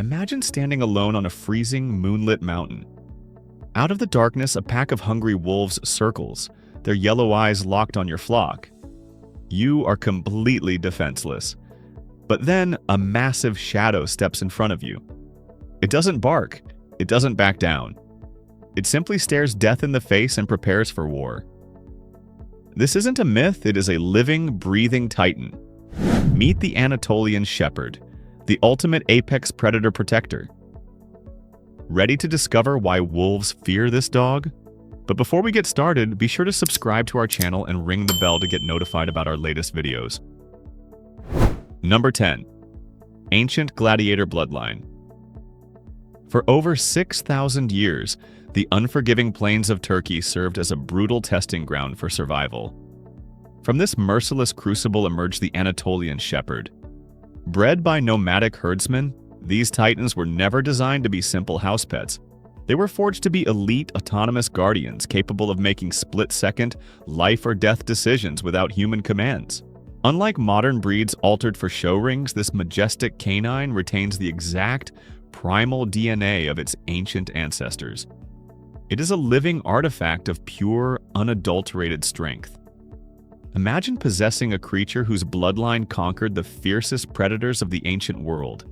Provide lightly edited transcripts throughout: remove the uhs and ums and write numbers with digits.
Imagine standing alone on a freezing, moonlit mountain. Out of the darkness, a pack of hungry wolves circles, their yellow eyes locked on your flock. You are completely defenseless. But then, a massive shadow steps in front of you. It doesn't bark. It doesn't back down. It simply stares death in the face and prepares for war. This isn't a myth, it is a living, breathing titan. Meet the Anatolian Shepherd, the ultimate apex predator protector. Ready to discover why wolves fear this dog? But before we get started, be sure to subscribe to our channel and ring the bell to get notified about our latest videos. Number 10. Ancient Gladiator Bloodline. For over 6,000 years, the unforgiving plains of Turkey served as a brutal testing ground for survival. From this merciless crucible emerged the Anatolian Shepherd. Bred by nomadic herdsmen, these titans were never designed to be simple house pets. They were forged to be elite, autonomous guardians capable of making split-second, life-or-death decisions without human commands. Unlike modern breeds altered for show rings, this majestic canine retains the exact, primal DNA of its ancient ancestors. It is a living artifact of pure, unadulterated strength. Imagine possessing a creature whose bloodline conquered the fiercest predators of the ancient world.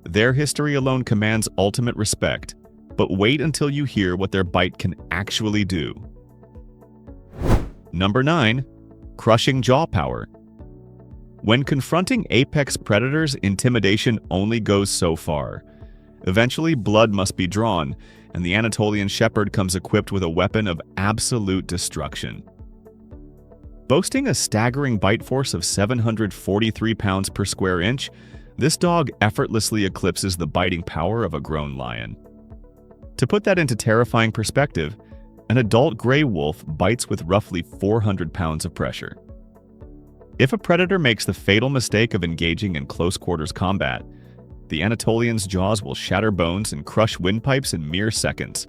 Their history alone commands ultimate respect, but wait until you hear what their bite can actually do. Number 9. Crushing jaw power. When confronting apex predators, intimidation only goes so far. Eventually, blood must be drawn, and the Anatolian Shepherd comes equipped with a weapon of absolute destruction. Boasting a staggering bite force of 743 pounds per square inch, this dog effortlessly eclipses the biting power of a grown lion. To put that into terrifying perspective, an adult gray wolf bites with roughly 400 pounds of pressure. If a predator makes the fatal mistake of engaging in close-quarters combat, the Anatolian's jaws will shatter bones and crush windpipes in mere seconds.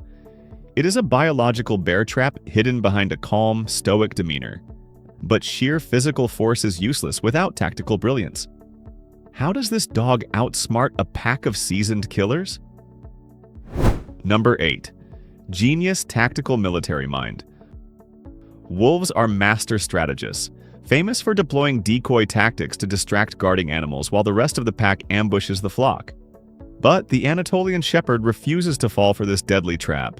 It is a biological bear trap hidden behind a calm, stoic demeanor. But sheer physical force is useless without tactical brilliance. How does this dog outsmart a pack of seasoned killers? Number 8. Genius Tactical Military Mind. Wolves are master strategists, famous for deploying decoy tactics to distract guarding animals while the rest of the pack ambushes the flock. But the Anatolian Shepherd refuses to fall for this deadly trap.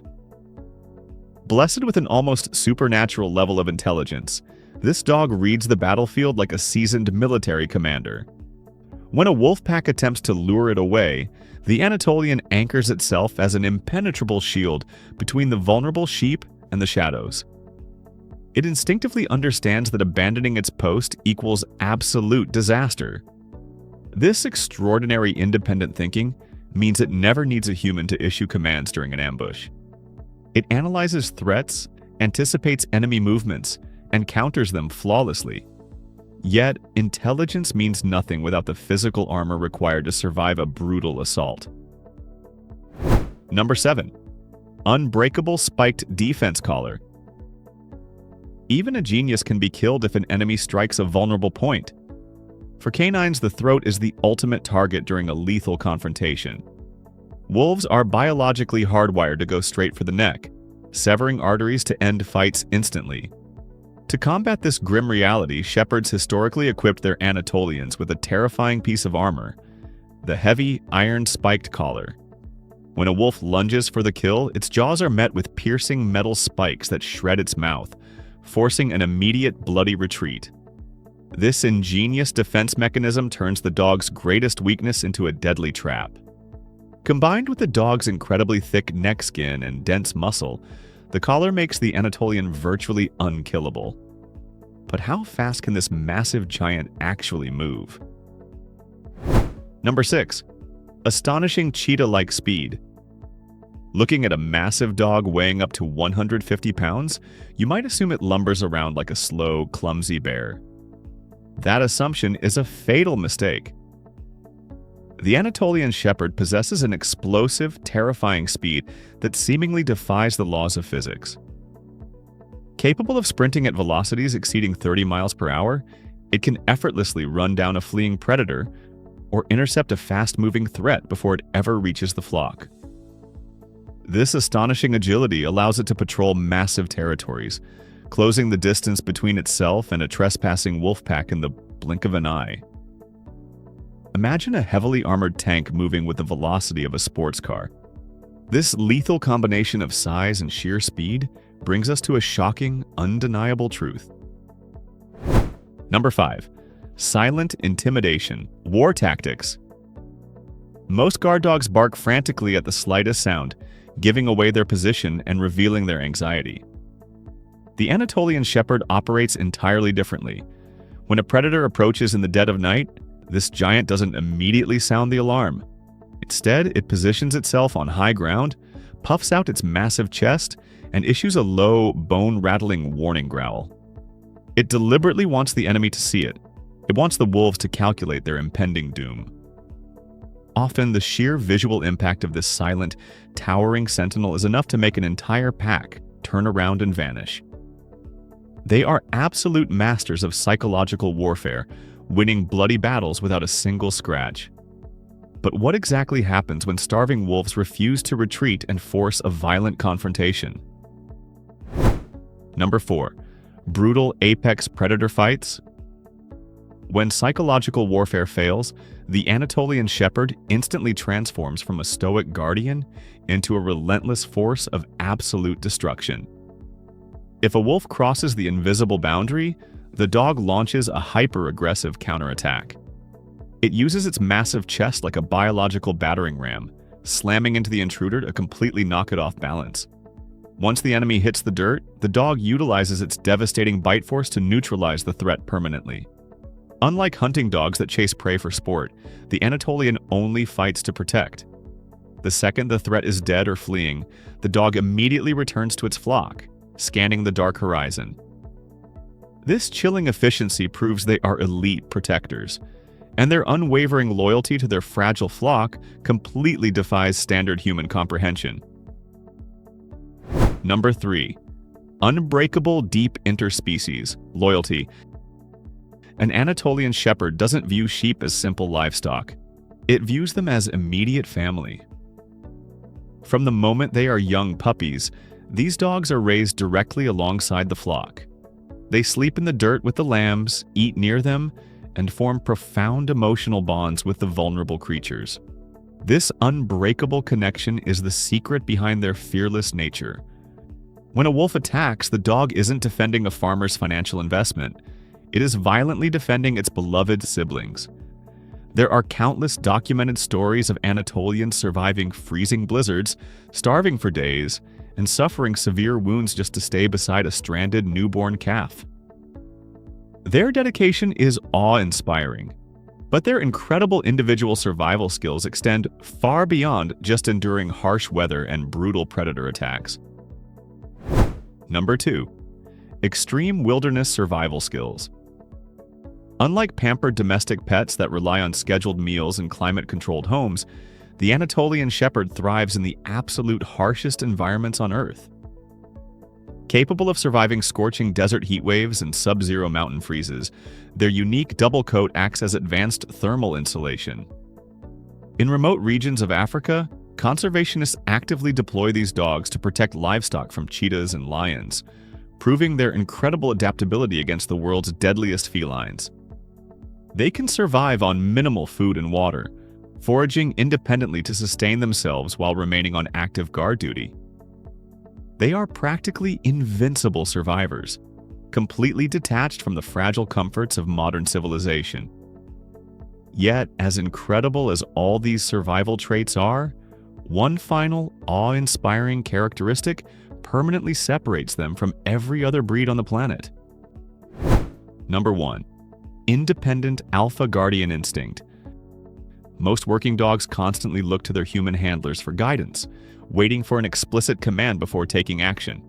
Blessed with an almost supernatural level of intelligence, this dog reads the battlefield like a seasoned military commander. When a wolf pack attempts to lure it away, the Anatolian anchors itself as an impenetrable shield between the vulnerable sheep and the shadows. It instinctively understands that abandoning its post equals absolute disaster. This extraordinary independent thinking means it never needs a human to issue commands during an ambush. It analyzes threats, anticipates enemy movements, and counters them flawlessly. Yet, intelligence means nothing without the physical armor required to survive a brutal assault. Number 7. Unbreakable Spiked Defense Collar. Even a genius can be killed if an enemy strikes a vulnerable point. For canines, the throat is the ultimate target during a lethal confrontation. Wolves are biologically hardwired to go straight for the neck, severing arteries to end fights instantly. To combat this grim reality, shepherds historically equipped their Anatolians with a terrifying piece of armor, the heavy, iron-spiked collar. When a wolf lunges for the kill, its jaws are met with piercing metal spikes that shred its mouth, forcing an immediate bloody retreat. This ingenious defense mechanism turns the dog's greatest weakness into a deadly trap. Combined with the dog's incredibly thick neck skin and dense muscle, the collar makes the Anatolian virtually unkillable. But how fast can this massive giant actually move? Number 6. Astonishing cheetah-like speed. Looking at a massive dog weighing up to 150 pounds, you might assume it lumbers around like a slow, clumsy bear. That assumption is a fatal mistake. The Anatolian Shepherd possesses an explosive, terrifying speed that seemingly defies the laws of physics. Capable of sprinting at velocities exceeding 30 miles per hour, it can effortlessly run down a fleeing predator, or intercept a fast-moving threat before it ever reaches the flock. This astonishing agility allows it to patrol massive territories, closing the distance between itself and a trespassing wolf pack in the blink of an eye. Imagine a heavily armored tank moving with the velocity of a sports car. This lethal combination of size and sheer speed brings us to a shocking, undeniable truth. Number 5. Silent intimidation. War tactics. Most guard dogs bark frantically at the slightest sound, giving away their position and revealing their anxiety. The Anatolian Shepherd operates entirely differently. When a predator approaches in the dead of night, this giant doesn't immediately sound the alarm. Instead, it positions itself on high ground, puffs out its massive chest, and issues a low, bone-rattling warning growl. It deliberately wants the enemy to see it. It wants the wolves to calculate their impending doom. Often, the sheer visual impact of this silent, towering sentinel is enough to make an entire pack turn around and vanish. They are absolute masters of psychological warfare, winning bloody battles without a single scratch. But what exactly happens when starving wolves refuse to retreat and force a violent confrontation? Number 4. Brutal apex predator fights. When psychological warfare fails, the Anatolian Shepherd instantly transforms from a stoic guardian into a relentless force of absolute destruction. If a wolf crosses the invisible boundary, the dog launches a hyper-aggressive counterattack. It uses its massive chest like a biological battering ram, slamming into the intruder to completely knock it off balance. Once the enemy hits the dirt, the dog utilizes its devastating bite force to neutralize the threat permanently. Unlike hunting dogs that chase prey for sport, the Anatolian only fights to protect. The second the threat is dead or fleeing, the dog immediately returns to its flock, scanning the dark horizon. This chilling efficiency proves they are elite protectors, and their unwavering loyalty to their fragile flock completely defies standard human comprehension. Number 3. Unbreakable deep interspecies loyalty. An Anatolian Shepherd doesn't view sheep as simple livestock. It views them as immediate family. From the moment they are young puppies, these dogs are raised directly alongside the flock. They sleep in the dirt with the lambs, eat near them, and form profound emotional bonds with the vulnerable creatures. This unbreakable connection is the secret behind their fearless nature. When a wolf attacks, the dog isn't defending a farmer's financial investment. It is violently defending its beloved siblings. There are countless documented stories of Anatolians surviving freezing blizzards, starving for days, and suffering severe wounds just to stay beside a stranded newborn calf. Their dedication is awe-inspiring, but their incredible individual survival skills extend far beyond just enduring harsh weather and brutal predator attacks. Number 2. Extreme wilderness survival skills. Unlike pampered domestic pets that rely on scheduled meals and climate-controlled homes, the Anatolian Shepherd thrives in the absolute harshest environments on Earth. Capable of surviving scorching desert heat waves and sub-zero mountain freezes, their unique double coat acts as advanced thermal insulation. In remote regions of Africa, conservationists actively deploy these dogs to protect livestock from cheetahs and lions, proving their incredible adaptability against the world's deadliest felines. They can survive on minimal food and water, foraging independently to sustain themselves while remaining on active guard duty. They are practically invincible survivors, completely detached from the fragile comforts of modern civilization. Yet, as incredible as all these survival traits are, one final, awe-inspiring characteristic permanently separates them from every other breed on the planet. Number 1. Independent alpha guardian instinct. Most working dogs constantly look to their human handlers for guidance, waiting for an explicit command before taking action.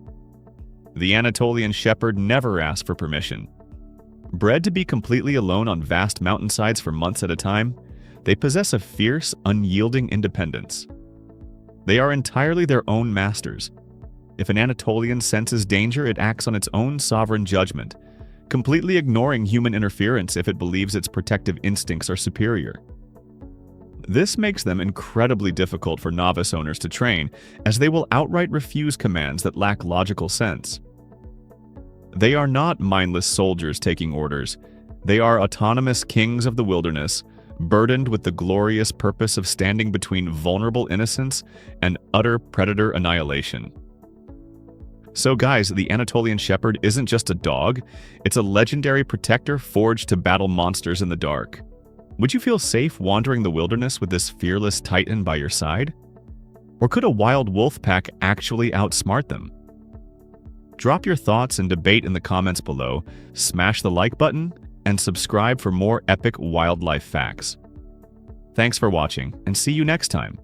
The Anatolian Shepherd never asks for permission. Bred to be completely alone on vast mountainsides for months at a time, they possess a fierce, unyielding independence. They are entirely their own masters. If an Anatolian senses danger, it acts on its own sovereign judgment, completely ignoring human interference if it believes its protective instincts are superior. This makes them incredibly difficult for novice owners to train, as they will outright refuse commands that lack logical sense. They are not mindless soldiers taking orders. They are autonomous kings of the wilderness, burdened with the glorious purpose of standing between vulnerable innocence and utter predator annihilation. So guys, the Anatolian Shepherd isn't just a dog, it's a legendary protector forged to battle monsters in the dark. Would you feel safe wandering the wilderness with this fearless titan by your side? Or could a wild wolf pack actually outsmart them? Drop your thoughts and debate in the comments below, smash the like button, and subscribe for more epic wildlife facts. Thanks for watching, and see you next time.